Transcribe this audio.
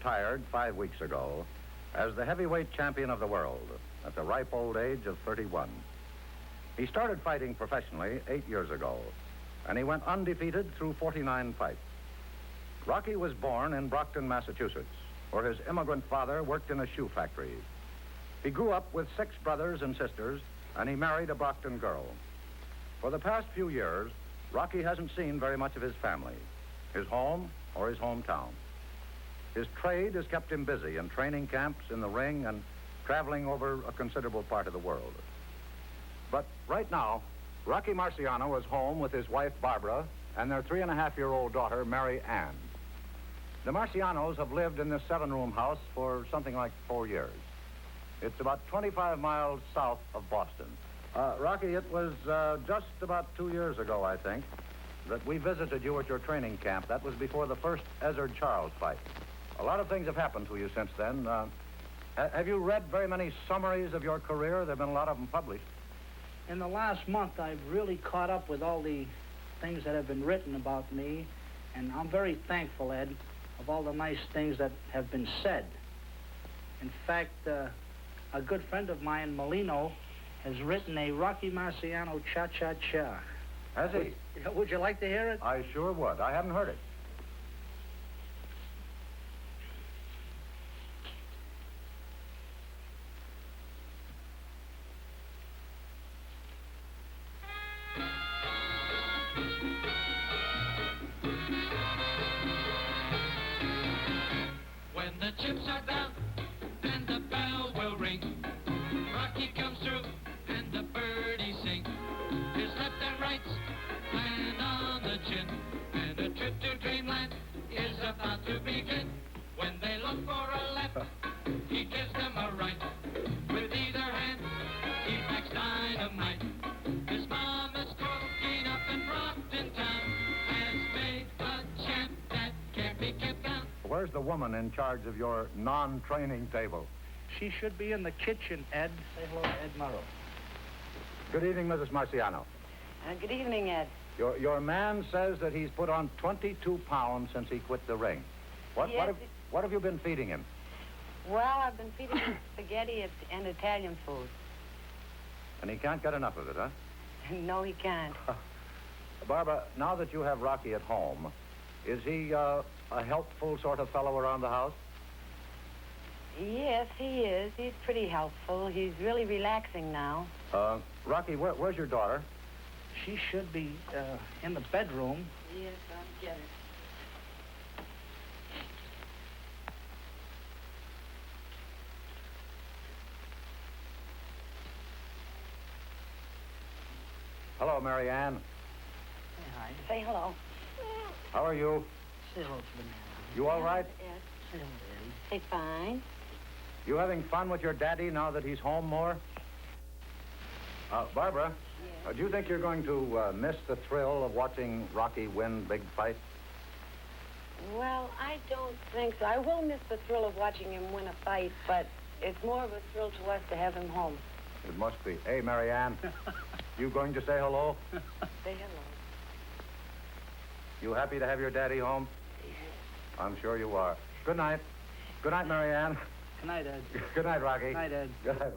retired 5 weeks ago as the heavyweight champion of the world at the ripe old age of 31. He started fighting professionally 8 years ago, and he went undefeated through 49 fights. Rocky was born in Brockton, Massachusetts, where his immigrant father worked in a shoe factory. He grew up with 6 brothers and sisters, and he married a Brockton girl. For the past few years, Rocky hasn't seen very much of his family, his home or his hometown. His trade has kept him busy in training camps, in the ring, and traveling over a considerable part of the world. But right now, Rocky Marciano is home with his wife, Barbara, and their 3.5-year-old daughter, Mary Ann. The Marcianos have lived in this 7-room house for something like 4 years. It's about 25 miles south of Boston. Rocky, it was just about 2 years ago, I think, that we visited you at your training camp. That was before the first Ezzard-Charles fight. A lot of things have happened to you since then. Have you read very many summaries of your career? There have been a lot of them published. In the last month, I've really caught up with all the things that have been written about me, and I'm very thankful, Ed, of all the nice things that have been said. In fact, a good friend of mine, Molino, has written a Rocky Marciano cha-cha-cha. Has he? Would you like to hear it? I sure would. I haven't heard it. When the chips are down and the bell will ring, Rocky comes through and the birdies sing. His left and rights land on the chin, and a trip to dreamland is about to begin. When they look for a left, he gives them a right. With either hand, he packs dynamite. His mama's cooking up in Brockton town has made a champ that can't be kept down. Where's the woman in charge of your non-training table? She should be in the kitchen, Ed. Say hello to Ed Murrow. Good evening, Mrs. Marciano. Good evening, Ed. Your man says that he's put on 22 pounds since he quit the ring. Yes, What have you been feeding him? Well, I've been feeding him spaghetti and Italian food. And he can't get enough of it, huh? No, he can't. Barbara, now that you have Rocky at home, is he a helpful sort of fellow around the house? Yes, he is. He's pretty helpful. He's really relaxing now. Rocky, where's your daughter? She should be in the bedroom. Yes, I'll get her. Hello, Mary Ann. Say hi. Say hello. How are you? Say hello to the man. You all right? Yes. Say hello to Eddie. Say fine. You having fun with your daddy now that he's home more? Barbara, Yes. do you think you're going to miss the thrill of watching Rocky win big fights? Well, I don't think so. I will miss the thrill of watching him win a fight, but it's more of a thrill to us to have him home. It must be. Hey, Mary Ann, you going to say hello? Say hello. You happy to have your daddy home? I'm sure you are. Good night. Good night, Mary Ann. Good night, Ed. Good night, Rocky. Good night, Ed. Good night.